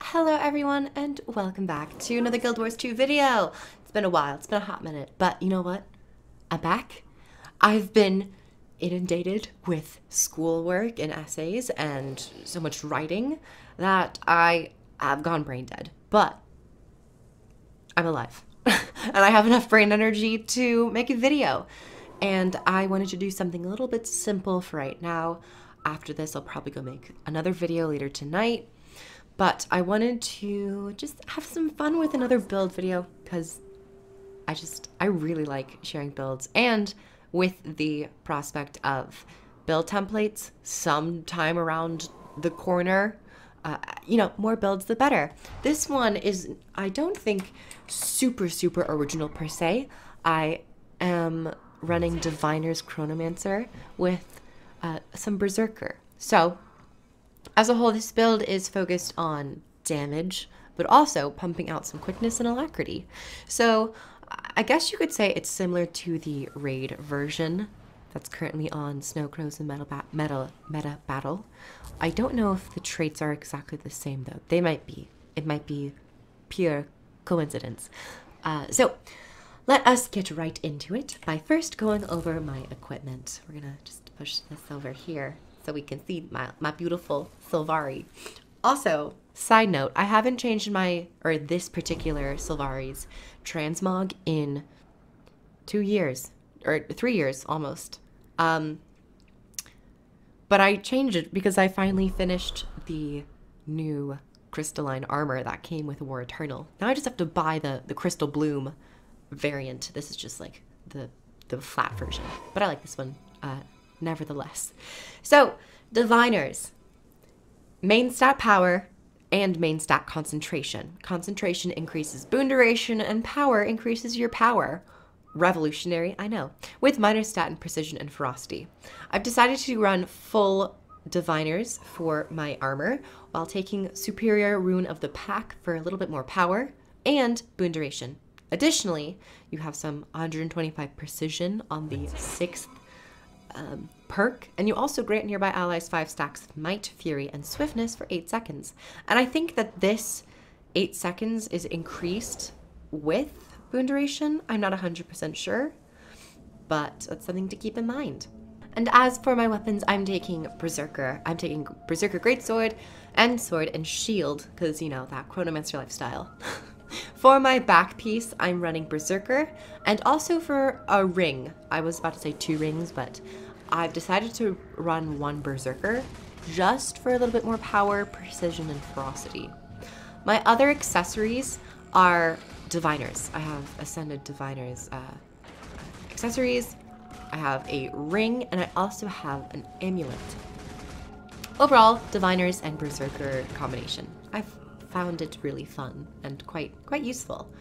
Hello everyone and welcome back to another Guild Wars 2 video. It's been a while, it's been a hot minute, but you know what? I'm back. I've been inundated with schoolwork and essays and so much writing that I have gone brain dead, but I'm alive. And I have enough brain energy to make a video. And I wanted to do something a little bit simple for right now. After this, I'll probably go make another video later tonight. But I wanted to just have some fun with another build video because I really like sharing builds, and with the prospect of build templates sometime around the corner, more builds the better. This one is, I don't think, super original per se. I am running Diviner's Chronomancer with some Berserker. So as a whole, this build is focused on damage, but also pumping out some quickness and alacrity. So I guess you could say it's similar to the raid version that's currently on Snow Crows and Meta Battle. I don't know if the traits are exactly the same though. They might be. It might be pure coincidence. So let us get right into it by first going over my equipment. We're gonna just push this over here so we can see my beautiful Sylvari. Also, side note, I haven't changed this particular Sylvari's transmog in 2 years, or 3 years almost. But I changed it because I finally finished the new crystalline armor that came with War Eternal. Now I just have to buy the Crystal Bloom variant. This is just like the flat version, but I like this one nevertheless. So, Diviners. Main stat power and main stat concentration. Concentration increases boon duration and power increases your power. Revolutionary, I know. With minor stat and precision and ferocity. I've decided to run full Diviners for my armor while taking superior rune of the pack for a little bit more power and boon duration. Additionally, you have some 125 precision on the 6th perk, and you also grant nearby allies 5 stacks of might, fury, and swiftness for 8 seconds. And I think that this 8 seconds is increased with boon duration. I'm not 100% sure, but that's something to keep in mind. And as for my weapons, I'm taking Berserker. I'm taking Berserker Greatsword and Sword and Shield, because, you know, that Chronomancer lifestyle. For my back piece, I'm running Berserker, and also for a ring. I was about to say 2 rings, but I've decided to run 1 Berserker just for a little bit more power, precision, and ferocity. My other accessories are Diviners. I have Ascended Diviners accessories. I have a ring, and I also have an amulet. Overall, Diviners and Berserker combination. I've found it really fun and quite useful.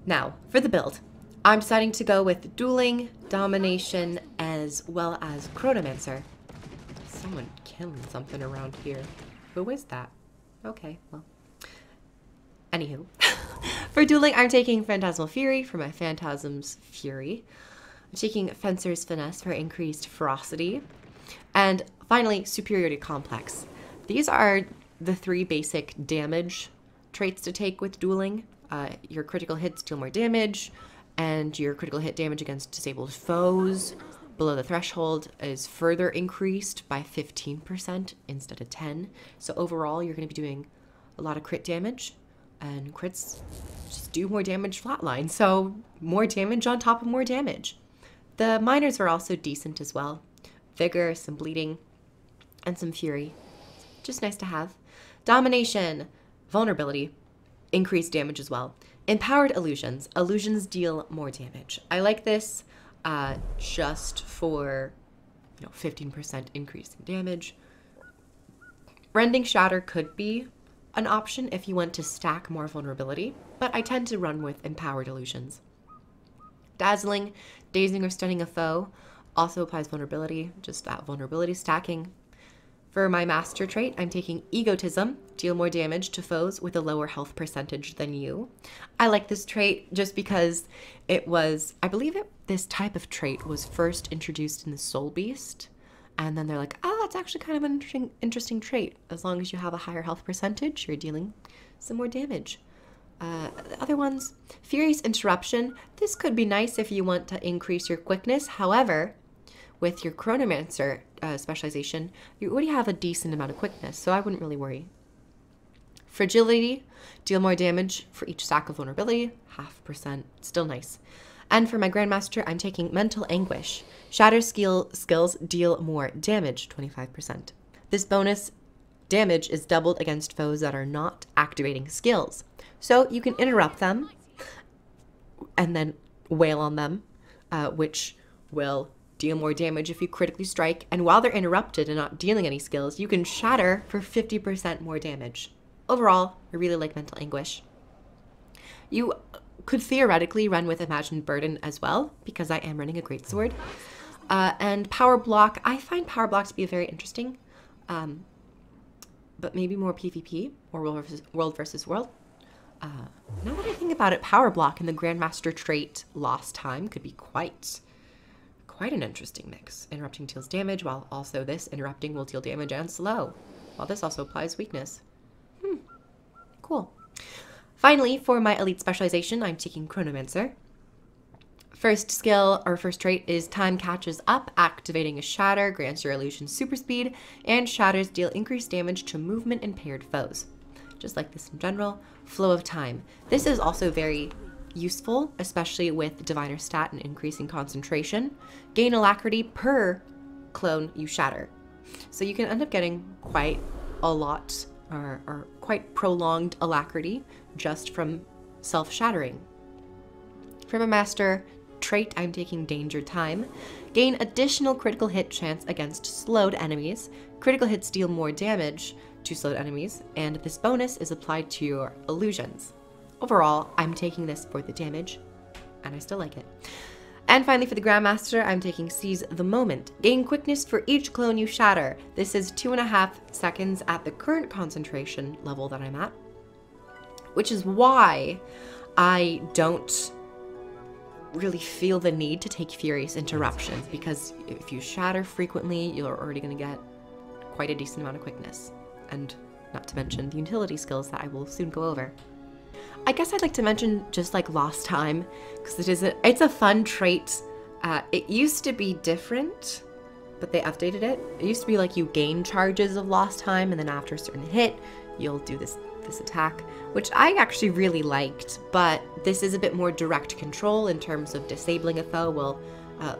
Now, for the build. I'm deciding to go with dueling, domination, as well as Chronomancer. Someone killing something around here. Who is that? Okay, well. Anywho. For dueling, I'm taking Phantasmal Fury for my Phantasm's Fury. I'm taking Fencer's Finesse for increased ferocity. And finally, Superiority Complex. These are the 3 basic damage traits to take with dueling. Your critical hits deal more damage, and your critical hit damage against disabled foes below the threshold is further increased by 15% instead of 10. So overall, you're going to be doing a lot of crit damage, and crits just do more damage flatline. So more damage on top of more damage. The minors are also decent as well. Vigor, some bleeding, and some fury. Just nice to have. Domination, vulnerability, increased damage as well. Empowered illusions. Illusions deal more damage. I like this just for 15% increase in damage. Rending Shatter could be an option if you want to stack more vulnerability, but I tend to run with empowered illusions. Dazzling, dazing or stunning a foe also applies vulnerability, just that vulnerability stacking. For my master trait, I'm taking Egotism, deal more damage to foes with a lower health percentage than you. I like this trait just because it was, I believe this type of trait was first introduced in the Soul Beast, and then they're like, that's actually kind of an interesting trait. As long as you have a higher health percentage, you're dealing some more damage. The other ones, Furious Interruption. This could be nice if you want to increase your quickness. However, with your Chronomancer specialization, you already have a decent amount of quickness, so I wouldn't really worry. Fragility, deal more damage for each stack of vulnerability, 0.5%, still nice. And for my Grandmaster, I'm taking Mental Anguish. Shatter skills deal more damage, 25%. This bonus damage is doubled against foes that are not activating skills. So you can interrupt them and then wail on them, which will deal more damage if you critically strike. And while they're interrupted and not dealing any skills, you can shatter for 50% more damage. Overall, I really like Mental Anguish. You could theoretically run with Imagined Burden as well, because I am running a greatsword. And Power Block, I find Power Block to be very interesting, but maybe more PvP or world versus world. Now that I think about it, Power Block and the Grandmaster trait Lost Time could be quite an interesting mix. Interrupting deals damage, while also this interrupting will deal damage and slow, while this also applies weakness. Cool. Finally, for my elite specialization, I'm taking Chronomancer. First skill, or first trait, is Time Catches Up. Activating a Shatter grants your illusion super speed, and shatters deal increased damage to movement impaired foes. Just like this in general. Flow of Time. This is also very useful, especially with Diviner Stat and increasing concentration. Gain alacrity per clone you shatter. So you can end up getting quite a lot, or quite prolonged alacrity just from self-shattering. For my master trait, I'm taking Danger Time. Gain additional critical hit chance against slowed enemies. Critical hits deal more damage to slowed enemies, and this bonus is applied to your illusions. Overall, I'm taking this for the damage, and I still like it. And finally, for the Grandmaster, I'm taking Seize the Moment. Gain quickness for each clone you shatter. This is 2.5 seconds at the current concentration level that I'm at, which is why I don't really feel the need to take Furious Interruption, because if you shatter frequently, you're already going to get quite a decent amount of quickness, and not to mention the utility skills that I will soon go over. I guess I'd like to mention just like Lost Time, because it's a fun trait. It used to be different, but they updated it. It used to be like you gain charges of Lost Time, and then after a certain hit, you'll do this attack, which I actually really liked, but this is a bit more direct control in terms of disabling a foe will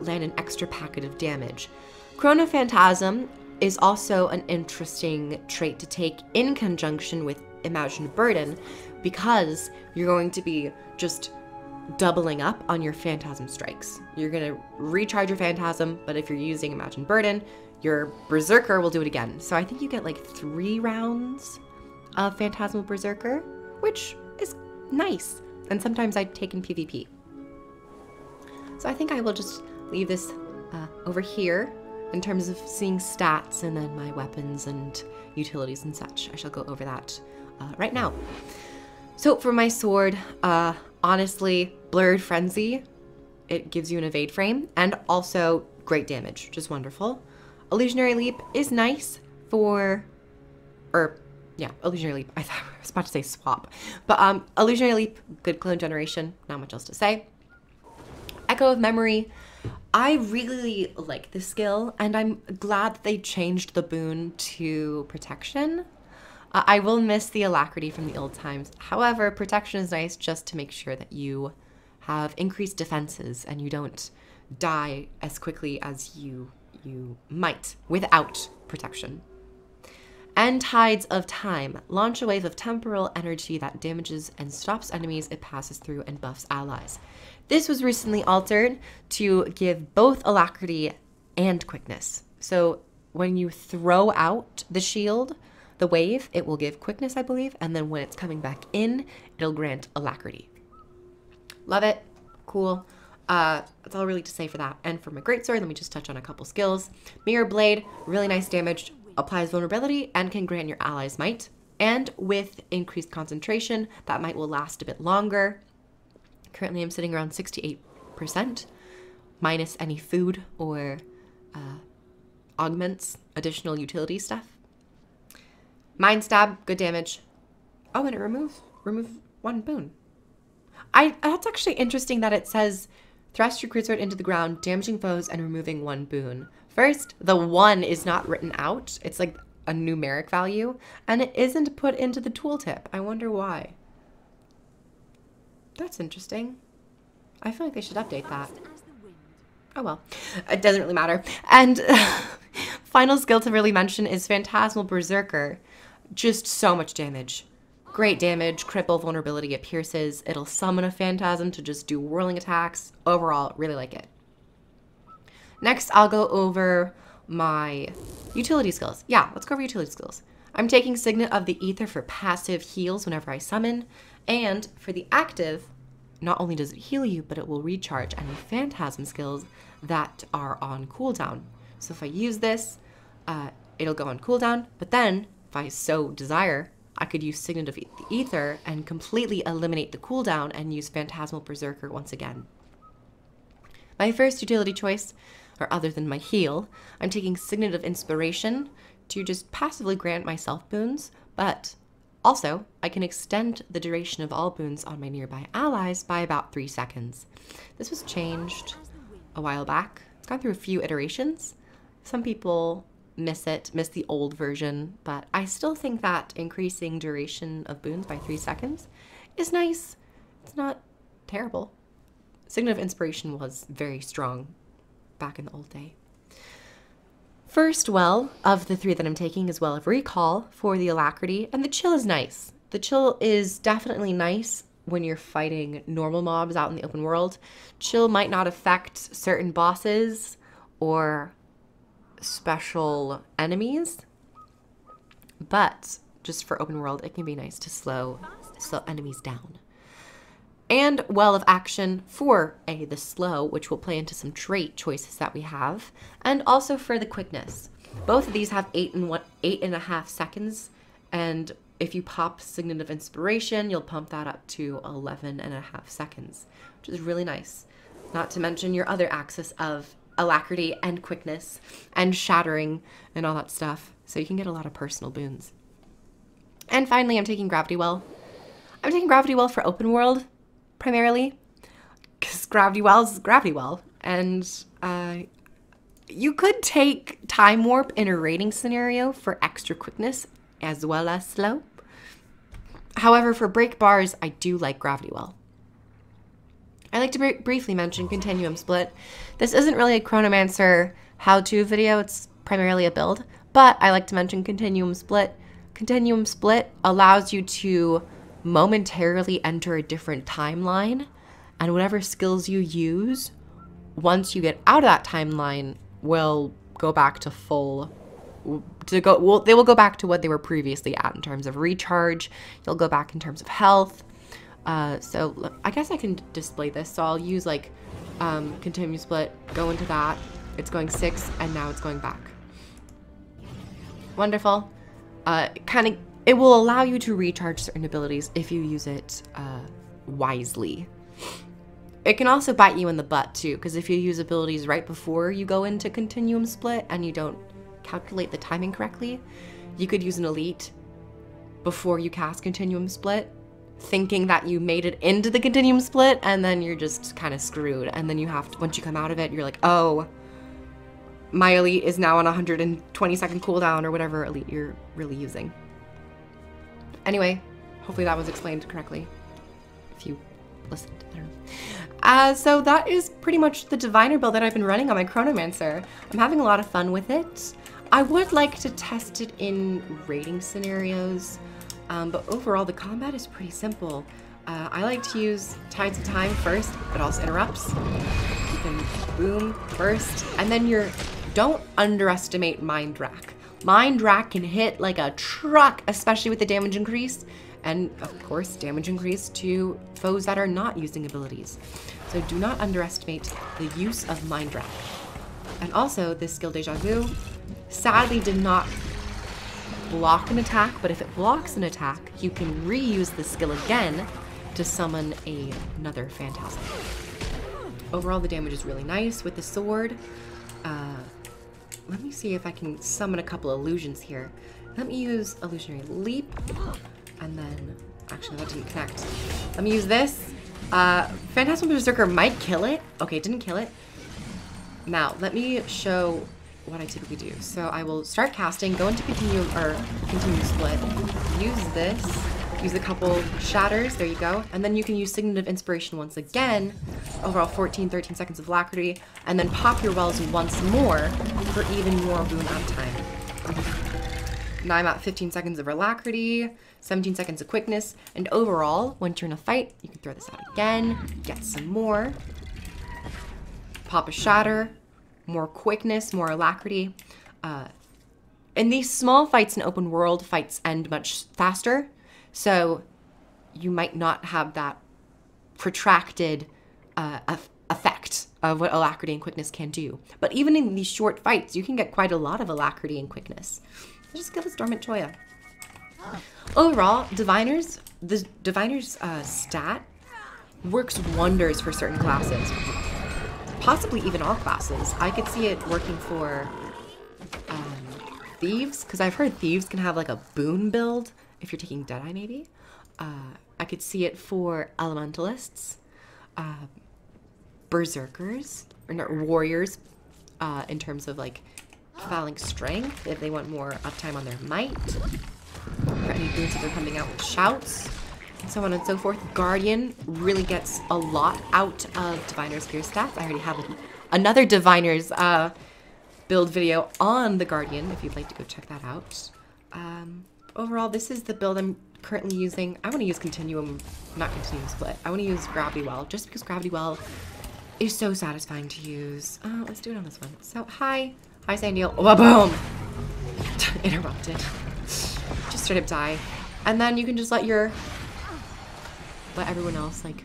land an extra packet of damage. Chronophantasm is also an interesting trait to take in conjunction with Imagined Burden, because you're going to be just doubling up on your Phantasm strikes. You're going to recharge your Phantasm, but if you're using Imagined Burden, your Berserker will do it again. So I think you get like 3 rounds of Phantasmal Berserker, which is nice. And sometimes I take in PvP. So I think I will just leave this over here in terms of seeing stats and then my weapons and utilities and such. I shall go over that right now. So for my sword, honestly, Blurred Frenzy, it gives you an evade frame and also great damage, which is wonderful. Illusionary Leap is nice for, Illusionary Leap, I was about to say swap, but Illusionary Leap, good clone generation, not much else to say. Echo of Memory, I really like this skill, and I'm glad that they changed the boon to protection. I will miss the alacrity from the old times. However, protection is nice just to make sure that you have increased defenses and you don't die as quickly as you might without protection. And Tides of Time. Launch a wave of temporal energy that damages and stops enemies it passes through and buffs allies. This was recently altered to give both alacrity and quickness. So when you throw out the shield, the wave, it will give quickness, I believe, and then when it's coming back in, it'll grant alacrity. Love it. Cool. That's all really to say for that. And for my greatsword, let me just touch on a couple skills. Mirror Blade, really nice damage, applies vulnerability, and can grant your allies might. And with increased concentration, that might will last a bit longer. Currently, I'm sitting around 68%, minus any food or augments additional utility stuff. Mind Stab, good damage. Oh, and it remove 1 boon. That's actually interesting that it says thrust your cruiser into the ground, damaging foes and removing 1 boon. First, the 1 is not written out. It's like a numeric value, and it isn't put into the tooltip. I wonder why. That's interesting. I feel like they should update that. Oh well, it doesn't really matter. And final skill to really mention is Phantasmal Berserker. Just so much damage. Great damage, cripple, vulnerability, it pierces. It'll summon a phantasm to just do whirling attacks. Overall, really like it. Next, I'll go over my utility skills. Yeah, let's go over utility skills. I'm taking Signet of the Ether for passive heals whenever I summon. And for the active, not only does it heal you, but it will recharge any phantasm skills that are on cooldown. So if I use this, it'll go on cooldown. But then, if I so desire, I could use Signet of the Ether and completely eliminate the cooldown and use Phantasmal Berserker once again. My first utility choice, or other than my heal, I'm taking Signet of Inspiration to just passively grant myself boons, but also I can extend the duration of all boons on my nearby allies by about 3 seconds. This was changed a while back. It's gone through a few iterations. Some people miss the old version, but I still think that increasing duration of boons by 3 seconds is nice. It's not terrible. Signet of Inspiration was very strong back in the old day. First well of the 3 that I'm taking is Well of Recall for the Alacrity, and the Chill is nice. The Chill is definitely nice when you're fighting normal mobs out in the open world. Chill might not affect certain bosses or special enemies, but just for open world, it can be nice to slow enemies down. And Well of Action for the slow, which will play into some trait choices that we have, and also for the quickness. Both of these have 8.5 seconds, and if you pop Signet of Inspiration, you'll pump that up to 11.5 seconds, which is really nice. Not to mention your other axis of Alacrity and quickness and shattering and all that stuff, so you can get a lot of personal boons. And finally, I'm taking Gravity Well. I'm taking Gravity Well for open world primarily, because Gravity Well is Gravity Well, and you could take Time Warp in a raiding scenario for extra quickness as well as slow. However, for break bars, I do like Gravity Well. I like to briefly mention Continuum Split. This isn't really a Chronomancer how-to video, it's primarily a build, but I like to mention Continuum Split. Continuum Split allows you to momentarily enter a different timeline, and whatever skills you use, once you get out of that timeline, will go back to they will go back to what they were previously at in terms of recharge. You'll go back in terms of health. So I guess I can display this. So I'll use like Continuum Split, go into that. It's going 6 and now it's going back. Wonderful. It will allow you to recharge certain abilities if you use it wisely. It can also bite you in the butt too, because if you use abilities right before you go into Continuum Split and you don't calculate the timing correctly, you could use an elite before you cast Continuum Split, thinking that you made it into the Continuum Split, and then you're just kind of screwed. And then you have to, once you come out of it, you're like, oh, my elite is now on 120-second cooldown, or whatever elite you're really using. Anyway, hopefully that was explained correctly, if you listened. I don't know. So that is pretty much the Diviner build that I've been running on my Chronomancer. I'm having a lot of fun with it. I would like to test it in raiding scenarios, but overall the combat is pretty simple. I like to use Tides of Time first, but also interrupts. You can boom first, and then don't underestimate Mind Rack. Mind Rack can hit like a truck, especially with the damage increase, and of course damage increase to foes that are not using abilities. So do not underestimate the use of Mind Rack. And also this skill Deja Vu sadly did not block an attack, but if it blocks an attack, you can reuse the skill again to summon another phantasm. Overall, the damage is really nice with the sword. let me see if I can summon a couple illusions here. Let me use Illusionary Leap, and then, actually that didn't connect. Let me use this. Phantasmal Berserker might kill it. Okay, it didn't kill it. Now, let me show what I typically do. So I will start casting, go into continue split, use this, use a couple shatters, there you go, and then you can use Signet of Inspiration once again, overall 13 seconds of Alacrity, and then pop your wells once more for even more boon uptime. Now I'm at 15 seconds of Alacrity, 17 seconds of Quickness, and overall, once you're in a fight, you can throw this out again, get some more, pop a shatter, more quickness, more alacrity. In these small fights in open world, fights end much faster, so you might not have that protracted effect of what alacrity and quickness can do. But even in these short fights, you can get quite a lot of alacrity and quickness. So just kill this Dormant Choya. Overall, the Diviner's stat works wonders for certain classes. Possibly even all classes. I could see it working for Thieves, because I've heard Thieves can have like a boon build if you're taking Deadeye maybe. I could see it for Elementalists, Berserkers, or not, Warriors, in terms of like Phalanx Strength, if they want more uptime on their might. For any boons that they're coming out with Shouts, and so on and so forth. Guardian really gets a lot out of Diviner's gear stats. I already have another Diviner's build video on the Guardian, if you'd like to go check that out. Overall, this is the build I'm currently using. I want to use Continuum, not Continuum Split. I want to use Gravity Well, just because Gravity Well is so satisfying to use. Let's do it on this one. So, hi, Sandiel. Oh, boom! Interrupted. Just straight up die. And then you can just let everyone else like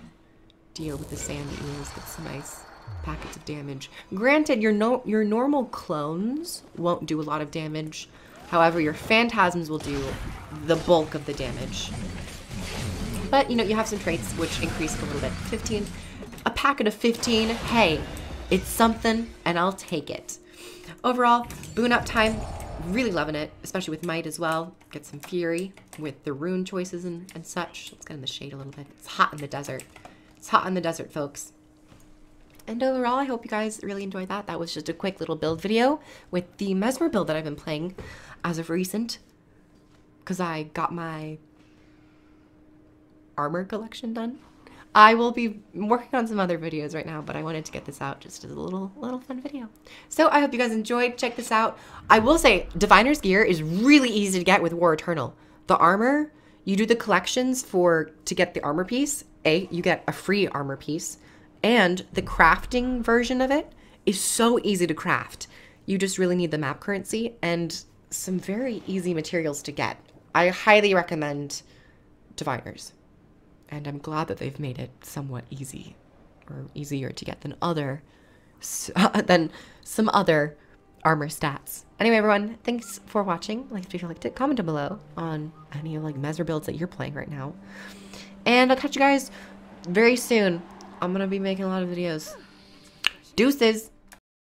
deal with the sand eels, get some nice packets of damage. Granted, your normal clones won't do a lot of damage. However, your phantasms will do the bulk of the damage. But you know, you have some traits which increase a little bit. 15, a packet of 15. Hey, it's something, and I'll take it. Overall, boon uptime, really loving it, especially with might as well. Get some fury with the rune choices and such. Let's get in the shade a little bit. It's hot in the desert. It's hot in the desert, folks. And overall, I hope you guys really enjoyed that. That was just a quick little build video with the Mesmer build that I've been playing as of recent, because I got my armor collection done. I will be working on some other videos right now, but I wanted to get this out just as a little fun video. So I hope you guys enjoyed. Check this out. I will say Diviner's gear is really easy to get with War Eternal. The armor, you do the collections to get the armor piece. You get a free armor piece, and the crafting version of it is so easy to craft. You just really need the map currency and some very easy materials to get. I highly recommend Diviners. And I'm glad that they've made it somewhat easy, or easier to get than some other armor stats. Anyway, everyone, thanks for watching. Like if you liked it, comment down below on any like Mesmer builds that you're playing right now. And I'll catch you guys very soon. I'm gonna be making a lot of videos. Deuces!